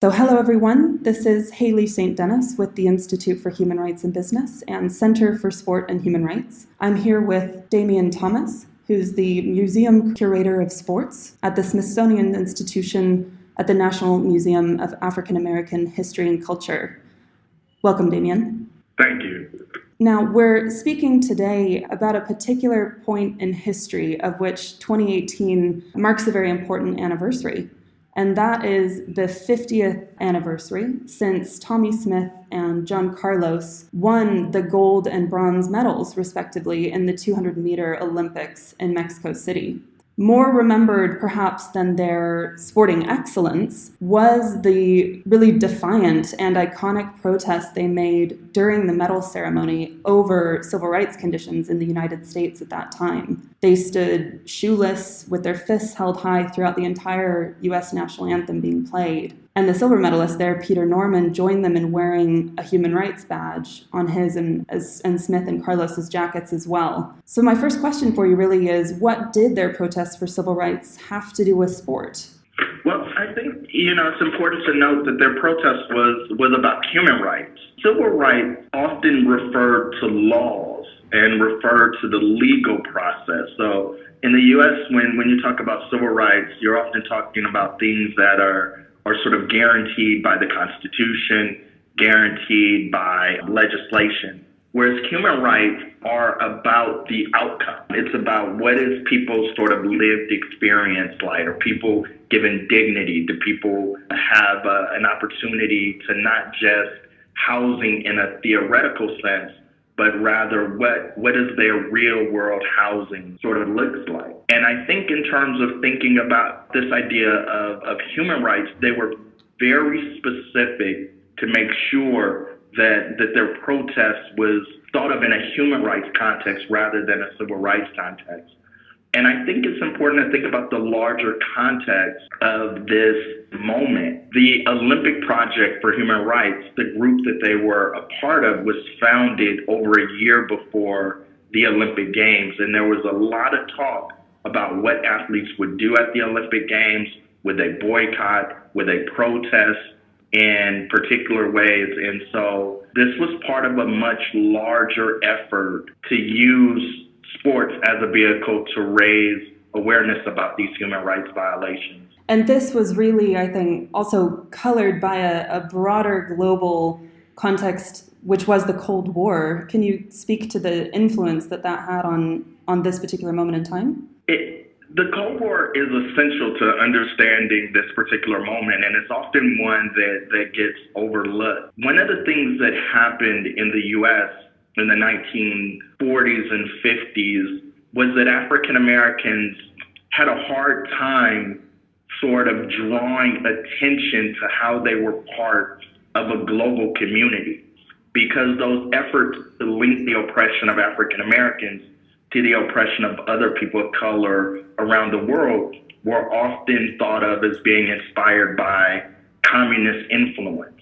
So hello everyone, this is Haley St. Dennis with the Institute for Human Rights and Business and Center for Sport and Human Rights. I'm here with Damion Thomas, who's the Museum Curator of Sports at the Smithsonian Institution at the National Museum of African American History and Culture. Welcome, Damion. Thank you. Now, we're speaking today about a particular point in history of which 2018 marks a very important anniversary. And that is the 50th anniversary since Tommie Smith and John Carlos won the gold and bronze medals, respectively, in the 200-meter Olympics in Mexico City. More remembered, perhaps, than their sporting excellence was the really defiant and iconic protest they made during the medal ceremony over civil rights conditions in the United States at that time. They stood shoeless with their fists held high throughout the entire U.S. national anthem being played. And the silver medalist there, Peter Norman, joined them in wearing a human rights badge on his and Smith and Carlos's jackets as well. So my first question for you really is, what did their protests for civil rights have to do with sport? Well, I think, it's important to note that their protest was about human rights. Civil rights often referred to laws and referred to the legal process. So in the U.S., when you talk about civil rights, you're often talking about things that are sort of guaranteed by the Constitution, guaranteed by legislation. Whereas human rights are about the outcome. It's about what is people's sort of lived experience like? Are people given dignity? Do people have an opportunity to not just housing in a theoretical sense, but rather what is their real world housing sort of looks like? And I think in terms of thinking about this idea of human rights, they were very specific to make sure that their protest was thought of in a human rights context rather than a civil rights context. And I think it's important to think about the larger context of this moment. The Olympic Project for Human Rights, the group that they were a part of, was founded over a year before the Olympic Games. And there was a lot of talk about what athletes would do at the Olympic Games. Would they boycott? Would they protest in particular ways? And so this was part of a much larger effort to use sports as a vehicle to raise awareness about these human rights violations. And this was really, I think, also colored by a broader global context, which was the Cold War. Can you speak to the influence that had on this particular moment in time? The Cold War is essential to understanding this particular moment, and it's often one that gets overlooked. One of the things that happened in the U.S. in the 1940s and 50s was that African Americans had a hard time sort of drawing attention to how they were part of a global community, because those efforts to link the oppression of African Americans to the oppression of other people of color around the world were often thought of as being inspired by communist influence.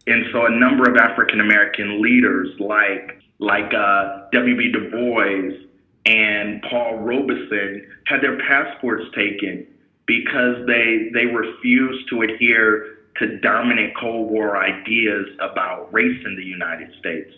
And so a number of African American leaders like W.B. Du Bois and Paul Robeson had their passports taken because they refused to adhere to dominant Cold War ideas about race in the United States.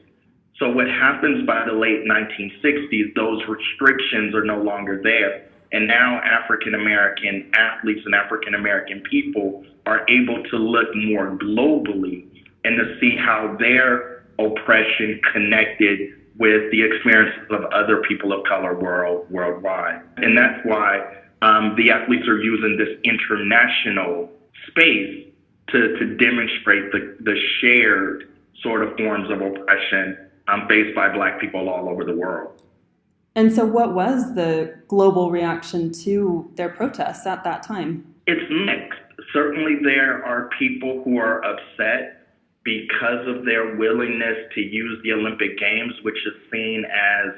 So what happens by the late 1960s, those restrictions are no longer there. And now African-American athletes and African-American people are able to look more globally and to see how their oppression connected with the experiences of other people of color worldwide. And that's why the athletes are using this international space to demonstrate the shared sort of forms of oppression faced by Black people all over the world. And so what was the global reaction to their protests at that time? It's mixed. Certainly there are people who are upset because of their willingness to use the Olympic Games, which is seen as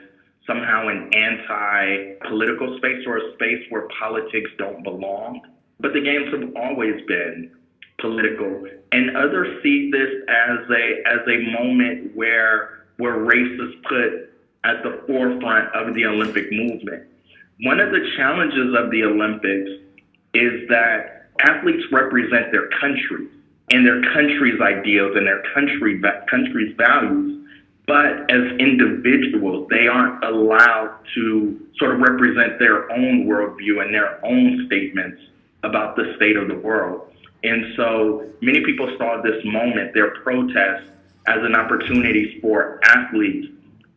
somehow an anti-political space or a space where politics don't belong. But the Games have always been political. And others see this as a moment where race is put at the forefront of the Olympic movement. One of the challenges of the Olympics is that athletes represent their countries. and their country's ideals and their country's values. But as individuals, they aren't allowed to sort of represent their own worldview and their own statements about the state of the world. And so many people saw this moment, their protest, as an opportunity for athletes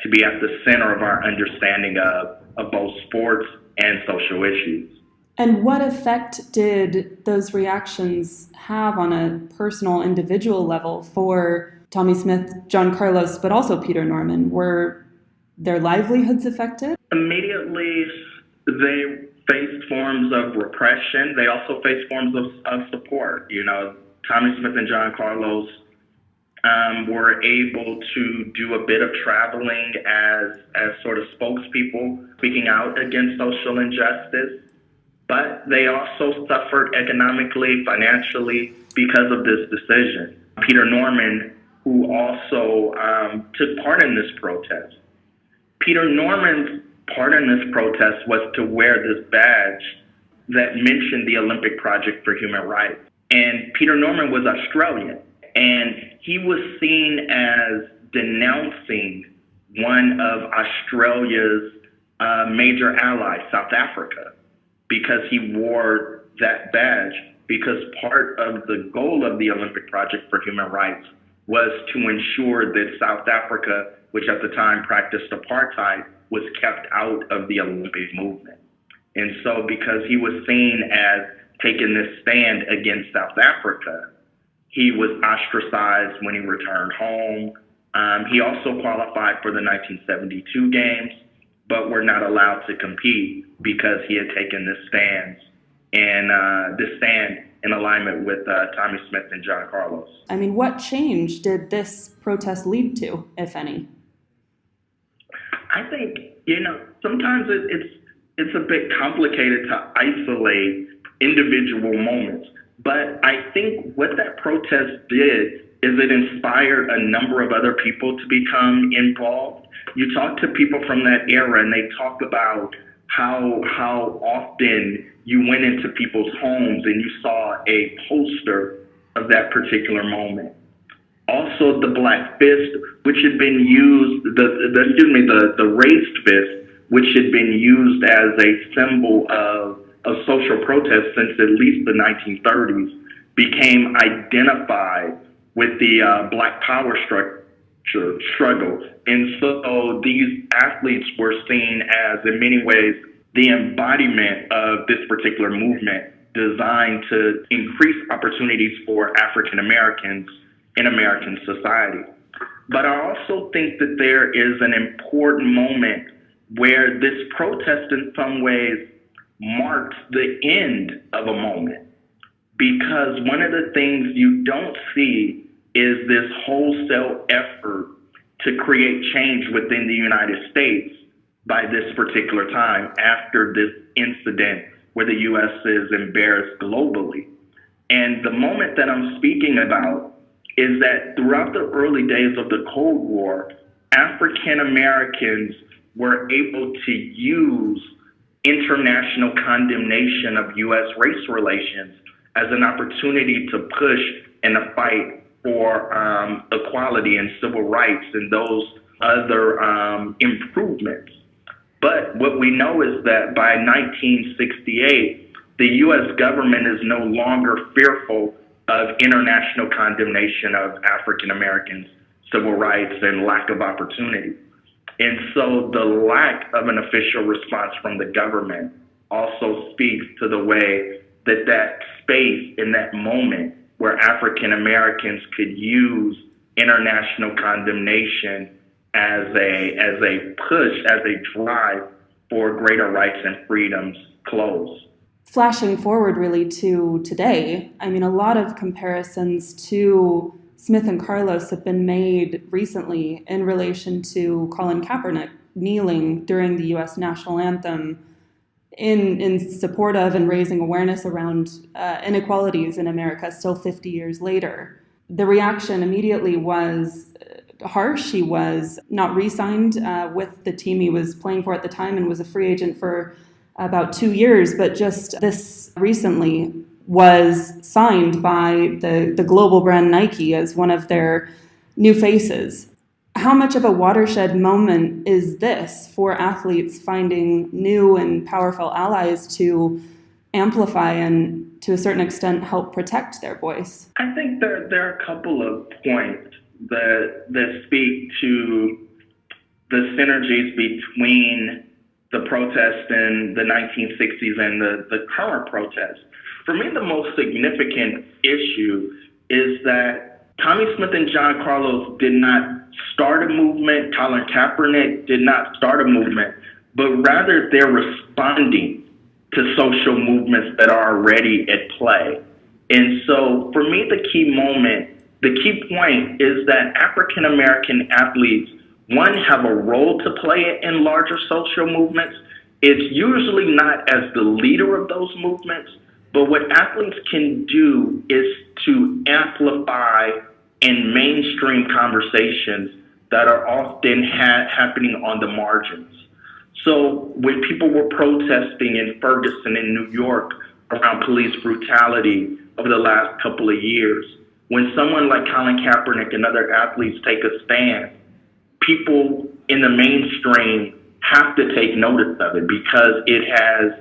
to be at the center of our understanding of both sports and social issues. And what effect did those reactions have on a personal, individual level for Tommie Smith, John Carlos, but also Peter Norman? Were their livelihoods affected? Immediately, they faced forms of repression. They also faced forms of support. You know, Tommie Smith and John Carlos were able to do a bit of traveling as sort of spokespeople speaking out against social injustice. But they also suffered economically, financially because of this decision. Peter Norman, who also took part in this protest. Peter Norman's part in this protest was to wear this badge that mentioned the Olympic Project for Human Rights. And Peter Norman was Australian, and he was seen as denouncing one of Australia's major allies, South Africa, because he wore that badge, because part of the goal of the Olympic Project for Human Rights was to ensure that South Africa, which at the time practiced apartheid, was kept out of the Olympic movement. And so because he was seen as taking this stand against South Africa, he was ostracized when he returned home. He also qualified for the 1972 games, but were not allowed to compete because he had taken this stand in alignment with Tommie Smith and John Carlos. I mean, what change did this protest lead to, if any? I think, sometimes it's a bit complicated to isolate individual moments. But I think what that protest did is it inspired a number of other people to become involved. You talk to people from that era and they talk about how often you went into people's homes and you saw a poster of that particular moment. Also, the black fist, which had been used, the raised fist, which had been used as a symbol of social protest since at least the 1930s, became identified with the Black Power struggle. And so these athletes were seen as, in many ways, the embodiment of this particular movement designed to increase opportunities for African Americans in American society. But I also think that there is an important moment where this protest in some ways marks the end of a moment. Because one of the things you don't see is this wholesale effort to create change within the United States by this particular time after this incident where the U.S. is embarrassed globally. And the moment that I'm speaking about is that throughout the early days of the Cold War, African Americans were able to use international condemnation of U.S. race relations as an opportunity to push in a fight for equality and civil rights and those other improvements. But what we know is that by 1968, the U.S. government is no longer fearful of international condemnation of African Americans' civil rights and lack of opportunity. And so the lack of an official response from the government also speaks to the way that that space in that moment where African Americans could use international condemnation as a push, as a drive for greater rights and freedoms closed. Flashing forward really to today, I mean, a lot of comparisons to Smith and Carlos have been made recently in relation to Colin Kaepernick kneeling during the U.S. national anthem in support of and raising awareness around inequalities in America still 50 years later. The reaction immediately was harsh. He was not re-signed with the team he was playing for at the time and was a free agent for about 2 years. But just this recently, was signed by the global brand Nike as one of their new faces. How much of a watershed moment is this for athletes finding new and powerful allies to amplify and, to a certain extent, help protect their voice? I think there are a couple of points that speak to the synergies between the protest in the 1960s and the current protest. For me, the most significant issue is that Tommie Smith and John Carlos did not start a movement. Colin Kaepernick did not start a movement, but rather they're responding to social movements that are already at play. And so for me, the key point is that African American athletes, one, have a role to play in larger social movements. It's usually not as the leader of those movements, but what athletes can do is to amplify and mainstream conversations that are often happening on the margins. So when people were protesting in Ferguson in New York around police brutality over the last couple of years, when someone like Colin Kaepernick and other athletes take a stand, people in the mainstream have to take notice of it because it has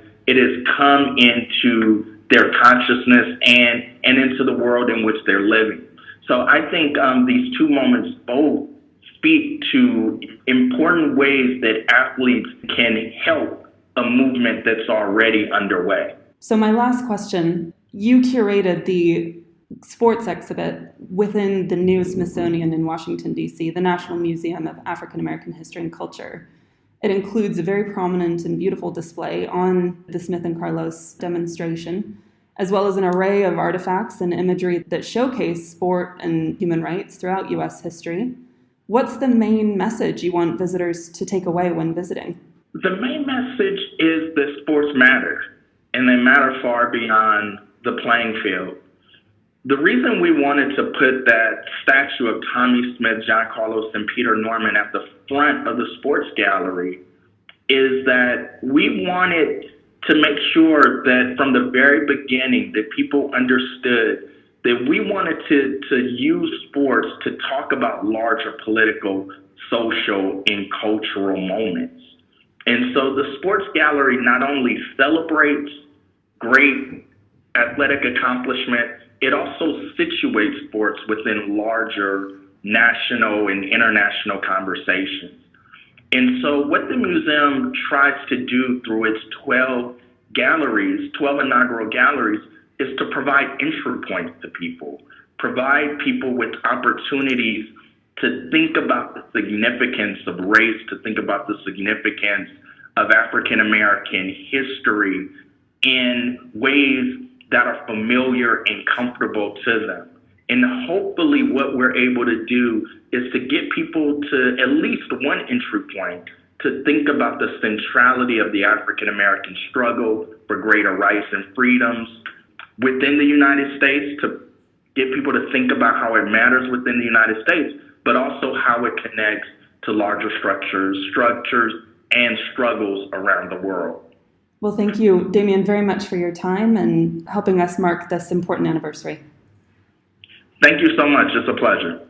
come into their consciousness and into the world in which they're living. So I think these two moments both speak to important ways that athletes can help a movement that's already underway. So my last question, you curated the sports exhibit within the new Smithsonian in Washington, D.C., the National Museum of African American History and Culture. It includes a very prominent and beautiful display on the Smith and Carlos demonstration, as well as an array of artifacts and imagery that showcase sport and human rights throughout U.S. history. What's the main message you want visitors to take away when visiting? The main message is that sports matter, and they matter far beyond the playing field. The reason we wanted to put that statue of Tommie Smith, John Carlos, and Peter Norman at the front of the sports gallery is that we wanted to make sure that from the very beginning that people understood that we wanted to use sports to talk about larger political, social, and cultural moments. And so the sports gallery not only celebrates great athletic accomplishment, it also situates sports within larger national and international conversations. And so what the museum tries to do through its 12 inaugural galleries, is to provide entry points to people, provide people with opportunities to think about the significance of race, to think about the significance of African American history in ways that are familiar and comfortable to them. And hopefully what we're able to do is to get people to at least one entry point to think about the centrality of the African American struggle for greater rights and freedoms within the United States, to get people to think about how it matters within the United States, but also how it connects to larger structures and struggles around the world. Well, thank you, Damion, very much for your time and helping us mark this important anniversary. Thank you so much. It's a pleasure.